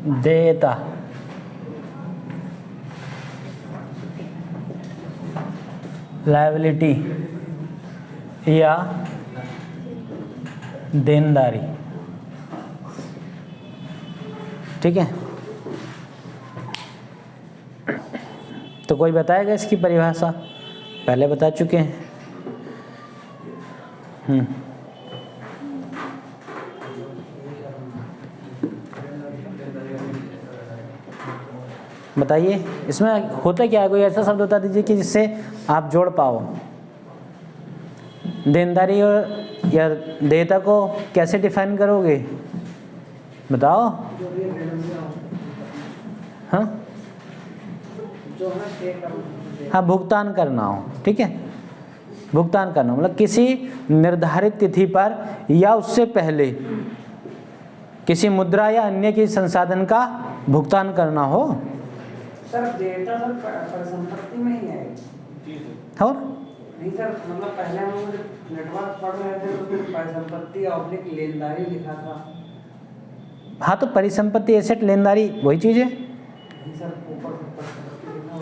देयता, लायबिलिटी या देनदारी। ठीक है, तो कोई बताएगा इसकी परिभाषा? पहले बता चुके हैं। बताइए इसमें होता क्या है? कोई ऐसा शब्द बता दीजिए कि जिससे आप जोड़ पाओ। देनदारी और या देयता को कैसे डिफाइन करोगे बताओ। हाँ हाँ, भुगतान करना हो। ठीक है, भुगतान करना मतलब किसी निर्धारित तिथि पर या उससे पहले किसी मुद्रा या अन्य किसी संसाधन का भुगतान करना हो। सर देयता सर परिसंपत्ति में ही है। और नहीं सर, मतलब पहले हम नेटवर्क पढ़ रहे थे तो उसमें परिसंपत्ति ऑब्लिक लेनदारी लिखा था। हाँ, तो परिसंपत्ति एसेट लेनदारी वही चीज है। नहीं सर, ऊपर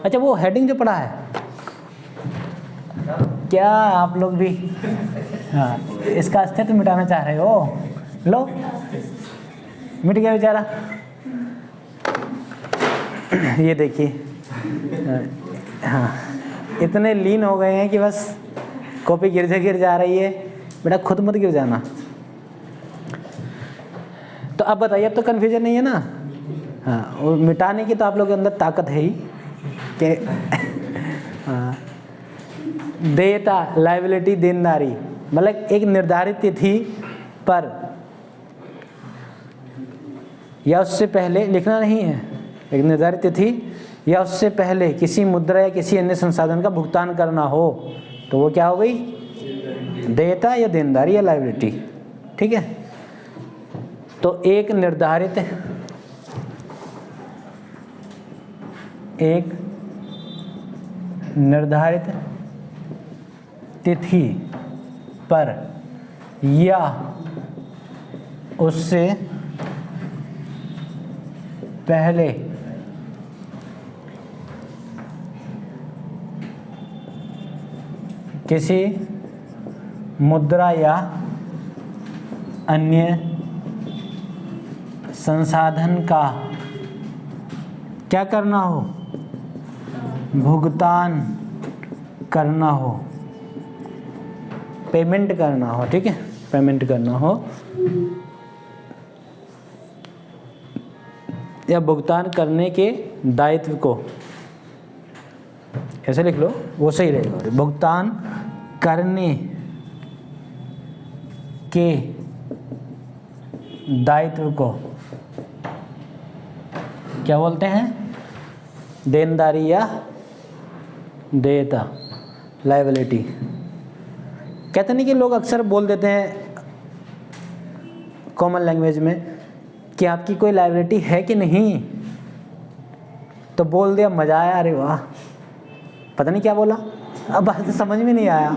अच्छा, वो हेडिंग जो पढ़ा है क्या आप लोग भी? हाँ, इसका अस्तित्व मिटाना चाह रहे हो? लो, मिट गया बेचारा। ये देखिए, हाँ, इतने लीन हो गए हैं कि बस कॉपी गिर जा रही है। बेटा खुद मत गिर जाना। तो अब बताइए, अब तो कन्फ्यूजन नहीं है ना? हाँ, और मिटाने की तो आप लोगों के अंदर ताकत है ही कि हाँ, देयता, लायबिलिटी, देनदारी मतलब एक निर्धारित तिथि पर या उससे पहले, लिखना नहीं है, एक निर्धारित तिथि या उससे पहले किसी मुद्रा या किसी अन्य संसाधन का भुगतान करना हो तो वो क्या हो गई? देयता या देनदारी या लायबिलिटी। ठीक है, तो एक निर्धारित तिथि पर या उससे पहले किसी मुद्रा या अन्य संसाधन का क्या करना हो? भुगतान करना हो, पेमेंट करना हो। ठीक है, पेमेंट करना हो या भुगतान करने के दायित्व को, ऐसे लिख लो, वो सही रहेगा। भुगतान करने के दायित्व को क्या बोलते हैं? देनदारी या देयता, लायबिलिटी। कहते नहीं कि लोग अक्सर बोल देते हैं कॉमन लैंग्वेज में कि आपकी कोई लायबिलिटी है कि नहीं, तो बोल दिया, मजा आया, अरे वाह, पता नहीं क्या बोला, अब बात तो समझ में नहीं आया।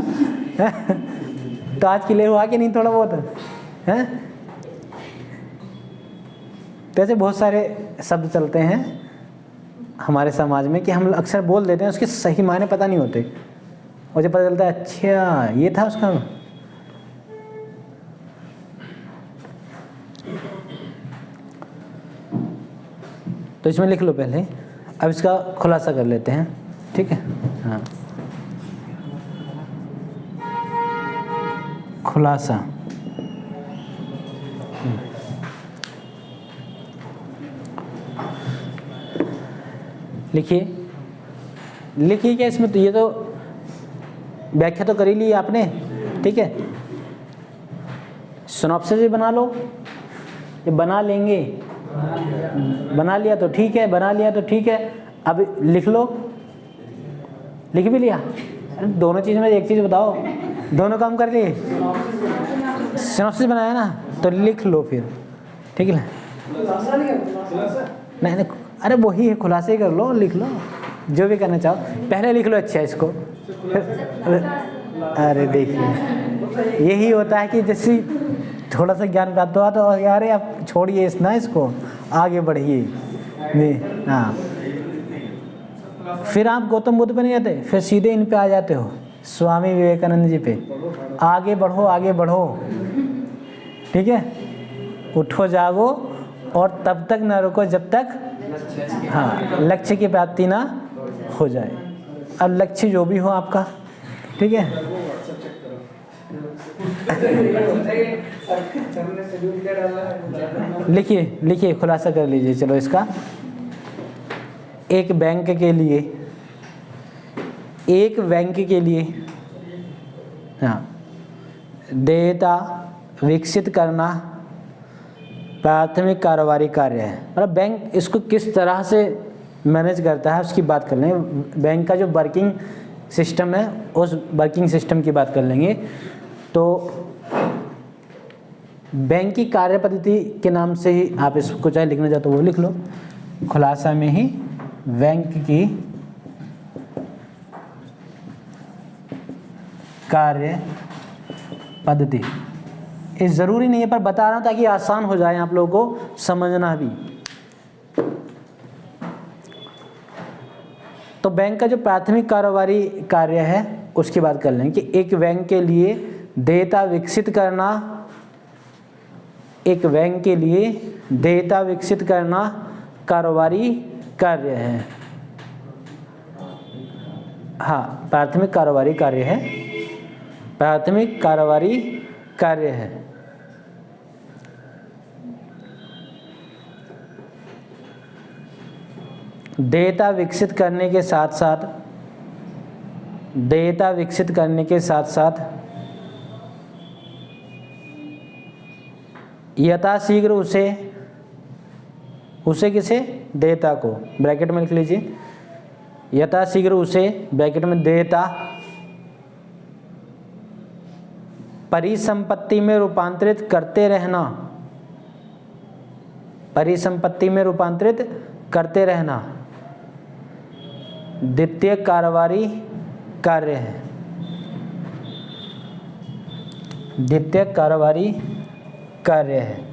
तो आज के लिए हुआ कि नहीं थोड़ा बहुत है? तो ऐसे बहुत सारे शब्द चलते हैं हमारे समाज में कि हम अक्सर बोल देते हैं, उसके सही मायने पता नहीं होते, मुझे पता चलता है अच्छा ये था उसका। तो इसमें लिख लो पहले, अब इसका खुलासा कर लेते हैं। ठीक है, हाँ, खुलासा। लिखिए क्या इसमें, तो ये तो व्याख्या तो कर ही ली आपने। ठीक है, सिनॉप्सिस भी बना लो, ये बना लेंगे, बना लिया तो ठीक है, बना लिया तो ठीक है। अब लिख लो, लिख भी लिया? दोनों चीज़ में एक चीज़ बताओ, दोनों काम कर लिए। सिनॉप्सिस बनाया ना, तो लिख लो फिर। ठीक है, नहीं, अरे वही है, खुलासे कर लो, लिख लो, जो भी करना चाहो, पहले लिख लो। अच्छा इसको, अरे देखिए यही होता है कि जैसे थोड़ा सा ज्ञान प्राप्त हुआ तो यार आप छोड़िए इस ना, इसको आगे बढ़िए। हाँ, फिर आप गौतम बुद्ध पे नहीं जाते, फिर सीधे इन पे आ जाते हो, स्वामी विवेकानंद जी पे। आगे बढ़ो, आगे बढ़ो, ठीक है। उठो जागो और तब तक न रुको जब तक, हाँ, लक्ष्य की प्राप्ति ना हो जाए। अब लक्ष्य जो भी हो आपका, ठीक है। लिखिए लिखिए, खुलासा कर लीजिए। चलो इसका, एक बैंक के लिए हाँ, देयता विकसित करना प्राथमिक कारोबारी कार्य है। मतलब बैंक इसको किस तरह से मैनेज करता है उसकी बात कर लेंगे। बैंक का जो वर्किंग सिस्टम है उस वर्किंग सिस्टम की बात कर लेंगे। तो बैंक की कार्य पद्धति के नाम से ही आप इसको चाहे लिखना चाहते हो वो लिख लो। खुलासा में ही बैंक की कार्य पद्धति, ये ज़रूरी नहीं है पर बता रहा हूँ ताकि आसान हो जाए आप लोगों को समझना भी। तो बैंक का जो प्राथमिक कारोबारी कार्य है उसकी बात कर लेंगे कि एक बैंक के लिए देयता विकसित करना, एक बैंक के लिए देयता विकसित करना कारोबारी कार्य है। हाँ, प्राथमिक कारोबारी कार्य है, प्राथमिक कारोबारी कार्य है। देयता विकसित करने के साथ साथ, देयता विकसित करने के साथ साथ यथाशीघ्र उसे किसे, देयता को ब्रैकेट में लिख लीजिए, यथाशीघ्र उसे ब्रैकेट में देयता परिसंपत्ति में रूपांतरित करते रहना, परिसंपत्ति में रूपांतरित करते रहना द्वितीय कारोबारी कार्य है, द्वितीय कारोबारी कार्य है।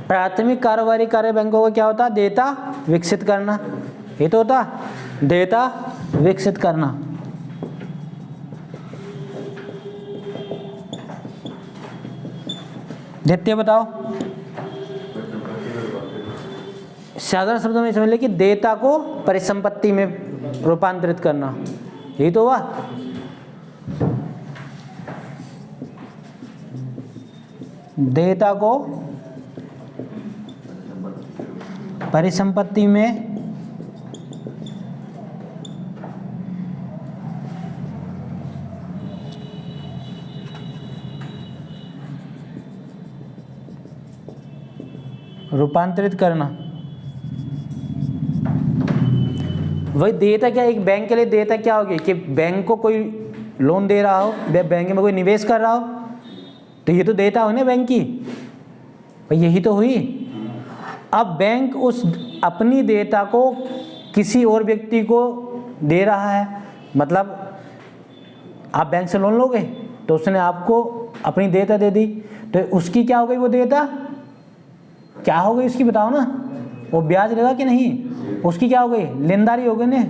प्राथमिक कारोबारी कार्य बैंकों का क्या होता है, देयता विकसित करना, ये तो होता देयता विकसित करना। द्वितीय बताओ, साधारण शब्दों में समझ ले कि देयता को परिसंपत्ति में रूपांतरित करना, यही तो हुआ। देयता को परिसंपत्ति में रूपांतरित करना। वही देयता क्या, एक बैंक के लिए देयता क्या होगी कि बैंक को कोई लोन दे रहा हो, बैंक में कोई निवेश कर रहा हो, तो ये तो देयता हो ना बैंक की, भाई यही तो हुई। अब बैंक उस अपनी देयता को किसी और व्यक्ति को दे रहा है, मतलब आप बैंक से लोन लोगे तो उसने आपको अपनी देयता दे दी, तो उसकी क्या हो गई, वो देयता क्या हो गई उसकी, बताओ ना, वो ब्याज लगा कि नहीं, उसकी क्या हो गई, लेनदारी हो गई ना,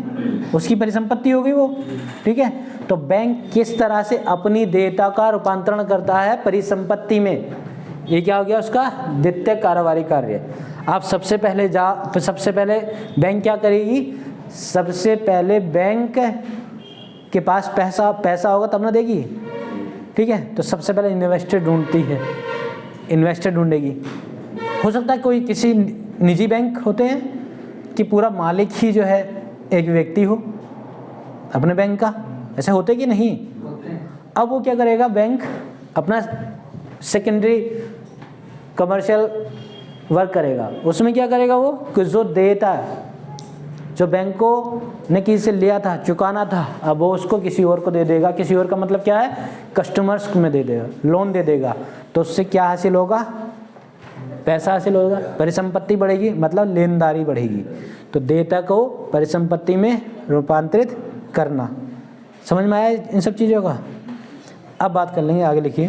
उसकी परिसंपत्ति हो गई वो, ठीक है। तो बैंक किस तरह से अपनी देयता का रूपांतरण करता है परिसंपत्ति में, ये क्या हो गया उसका द्वितीय कारोबारी कार्य। आप सबसे पहले बैंक क्या करेगी, सबसे पहले बैंक के पास पैसा होगा तब ना देगी, ठीक है। तो सबसे पहले इन्वेस्टर ढूंढती है, इन्वेस्टर ढूंढेगी। हो सकता है कोई किसी निजी बैंक होते हैं कि पूरा मालिक ही जो है एक व्यक्ति हो अपने बैंक का, ऐसे होते कि नहीं। अब वो क्या करेगा, बैंक अपना सेकेंडरी कमर्शियल वर्क करेगा, उसमें क्या करेगा वो कि जो देयता जो बैंकों ने किसी से लिया था, चुकाना था, अब वो उसको किसी और को दे देगा। किसी और का मतलब क्या है, कस्टमर्स में दे देगा, लोन दे देगा। तो उससे क्या हासिल होगा, पैसा हासिल होगा, परिसंपत्ति बढ़ेगी, मतलब लेनदारी बढ़ेगी। तो देयता को परिसंपत्ति में रूपांतरित करना। समझ में आया इन सब चीज़ों का। अब बात कर लेंगे, आगे लिखिए,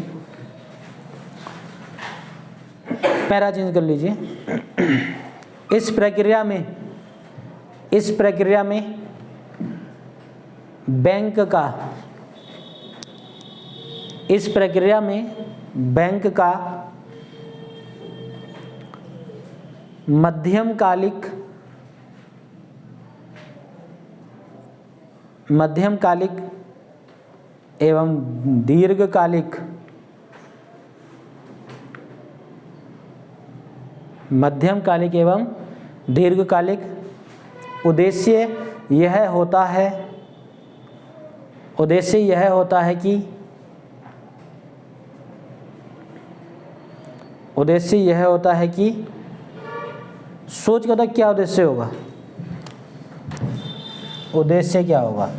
पैरा चेंज कर लीजिए। इस प्रक्रिया में बैंक का मध्यमकालिक एवं दीर्घकालिक उद्देश्य यह होता है कि सोच के बताओ क्या उद्देश्य होगा, उद्देश्य क्या होगा,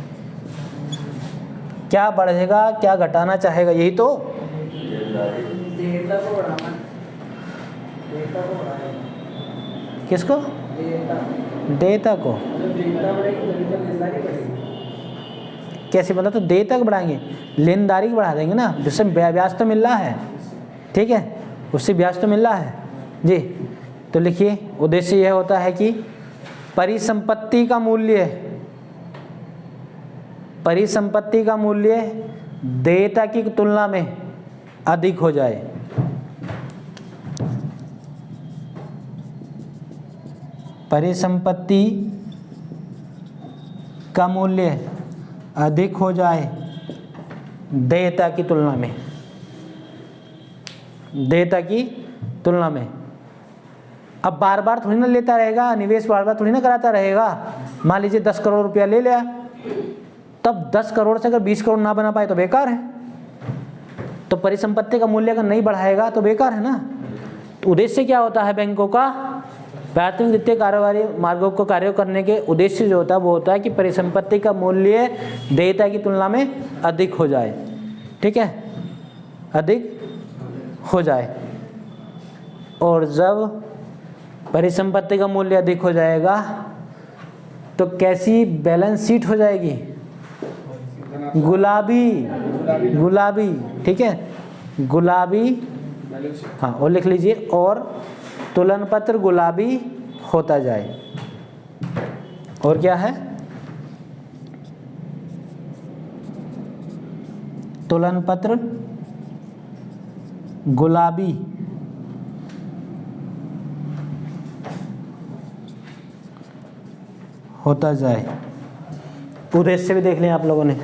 क्या बढ़ेगा, क्या घटाना चाहेगा, यही तो। देयता को बढ़ाना, देयता को बढ़ाना। किसको, देयता को। जब देयता बढ़ेगी तभी तो लेनदारी बढ़ेगी। कैसे मतलब, तो देयता को बढ़ाएंगे, लेनदारी को बढ़ा देंगे ना, जिससे ब्याज तो मिल रहा है, ठीक है, उससे ब्याज तो मिल रहा है जी। तो लिखिए, उद्देश्य यह होता है कि परिसंपत्ति का मूल्य देयता की तुलना में अधिक हो जाए। परिसंपत्ति का मूल्य अधिक हो जाए देयता की तुलना में। अब बार बार थोड़ी ना लेता रहेगा, निवेश बार बार थोड़ी ना कराता रहेगा। मान लीजिए 10 करोड़ रुपया ले लिया, तब 10 करोड़ से अगर 20 करोड़ ना बना पाए तो बेकार है। तो परिसंपत्ति का मूल्य अगर नहीं बढ़ाएगा तो बेकार है ना। तो उद्देश्य क्या होता है बैंकों का, प्राथमिक द्वितीय कारोबारी मार्गों को कार्य करने के उद्देश्य जो होता है वो होता है कि परिसंपत्ति का मूल्य देयता की तुलना में अधिक हो जाए, ठीक है, अधिक हो जाए। और जब परिसंपत्ति का मूल्य अधिक हो जाएगा तो कैसी बैलेंस शीट हो जाएगी, गुलाबी, ठीक है, गुलाबी, हाँ, और लिख लीजिए, और तुलन पत्र गुलाबी होता जाए। और क्या है, तुलन पत्र गुलाबी होता जाए। उद्देश्य भी देख लें आप लोगों ने।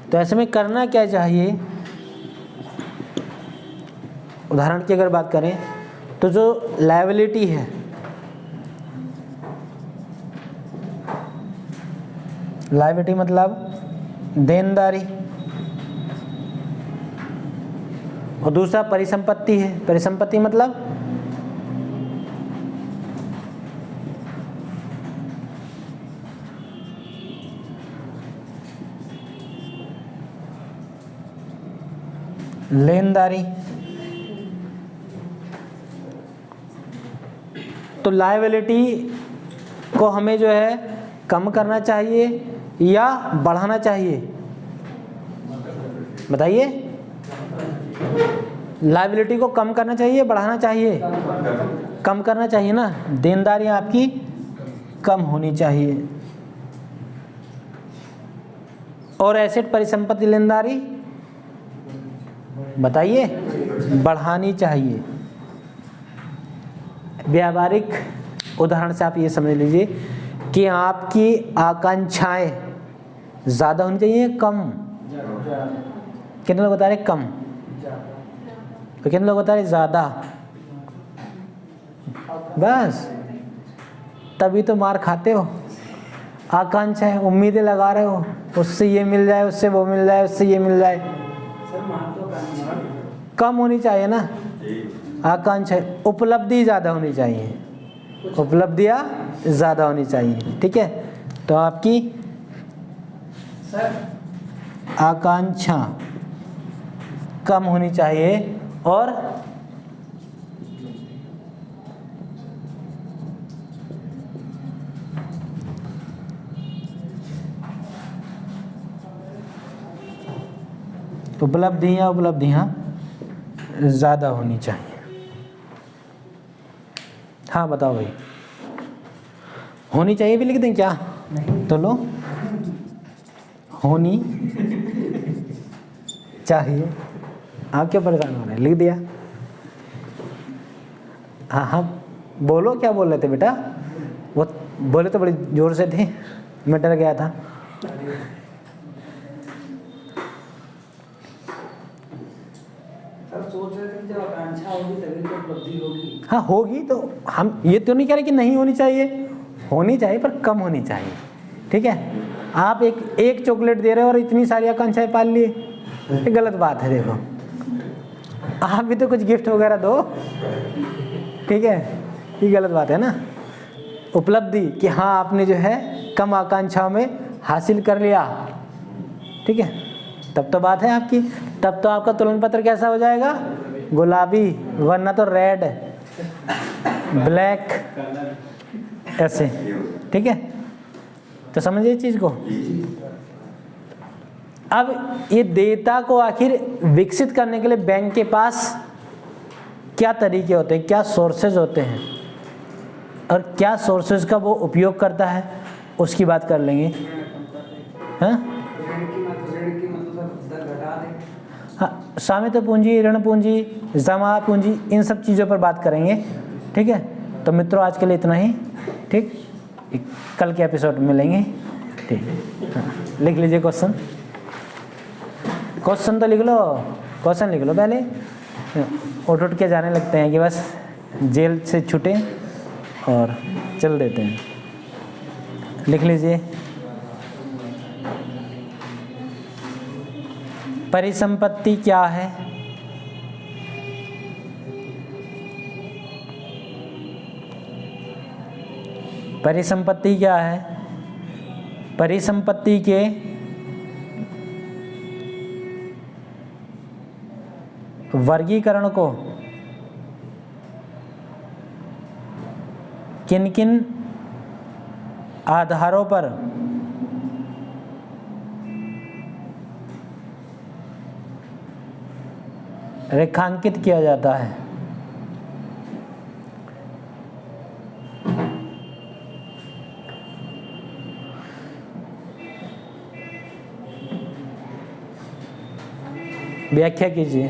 तो ऐसे में करना क्या चाहिए, उदाहरण की अगर बात करें तो जो लायबिलिटी है, लायबिलिटी मतलब देनदारी, और दूसरा परिसंपत्ति है, परिसंपत्ति मतलब लेनदारी। तो लायबिलिटी को हमें जो है कम करना चाहिए या बढ़ाना चाहिए, बताइए। लायबिलिटी को कम करना चाहिए, बढ़ाना चाहिए, कम करना चाहिए ना। देनदारी आपकी कम होनी चाहिए। और एसेट परिसंपत्ति लेनदारी बताइए बढ़ानी चाहिए। व्यावहारिक उदाहरण से आप ये समझ लीजिए कि आपकी आकांक्षाएं ज़्यादा होनी चाहिए, कम। कितने लोग बता रहे कम, तो कितने लोग बता रहे ज़्यादा। बस तभी तो मार खाते हो। आकांक्षाएं, उम्मीदें लगा रहे हो, उससे ये मिल जाए, उससे वो मिल जाए, उससे ये मिल जाए। सर महत्वाकांक्षा कम होनी चाहिए ना, आकांक्षा, उपलब्धि ज़्यादा होनी चाहिए, उपलब्धियाँ ज़्यादा होनी चाहिए, ठीक है। तो आपकी सर आकांक्षा कम होनी चाहिए और उपलब्धियाँ ज़्यादा होनी चाहिए। हाँ बताओ भाई, होनी चाहिए भी लिख दें क्या? तो लो, होनी चाहिए, आप क्या परेशान हो रहे हैं, लिख दिया। हाँ हाँ बोलो, क्या बोल रहे थे बेटा? वो बोले तो बड़ी जोर से थे, मैं डर गया था। सर सोच रहे थे कि जब आकांक्षा होगी तभी तो उपलब्धि होगी। हाँ होगी, तो हम ये तो नहीं कह रहे कि नहीं होनी चाहिए, होनी चाहिए पर कम होनी चाहिए, ठीक है। आप एक चॉकलेट दे रहे हो और इतनी सारी आकांक्षाएं पाल लिए, ये गलत बात है। देखो आप भी तो कुछ गिफ्ट वगैरह दो, ठीक है, ये गलत बात है ना। उपलब्धि कि हाँ आपने जो है कम आकांक्षाओं में हासिल कर लिया, ठीक है, तब तो बात है आपकी, तब तो आपका तुलन पत्र कैसा हो जाएगा, गुलाबी, वरना तो रेड, ब्लैक, ऐसे, ठीक है। तो समझिए इस चीज़ को। अब ये डेटा को आखिर विकसित करने के लिए बैंक के पास क्या तरीके होते हैं, क्या सोर्सेज होते हैं और क्या सोर्सेज का वो उपयोग करता है, उसकी बात कर लेंगे। हाँ ऋण की मतलब दर घटा दें। हाँ, स्वामित्व पूंजी, ऋण पूंजी, जमा पूंजी, इन सब चीज़ों पर बात करेंगे, ठीक है। तो मित्रों आज के लिए इतना ही, ठीक, कल के एपिसोड में मिलेंगे, ठीक। हाँ, लिख लीजिए क्वेश्चन, क्वेश्चन तो लिख लो, क्वेश्चन लिख लो पहले, उठ के जाने लगते हैं कि बस जेल से छूटे और चल देते हैं। लिख लीजिए, परिसंपत्ति क्या है? परिसंपत्ति क्या है? परिसंपत्ति के वर्गीकरण को किन किन आधारों पर रेखांकित किया जाता है? व्याख्या कीजिए।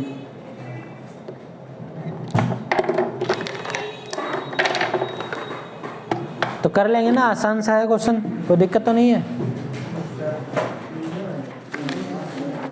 तो कर लेंगे ना, आसान सा है क्वेश्चन, कोई दिक्कत तो नहीं है।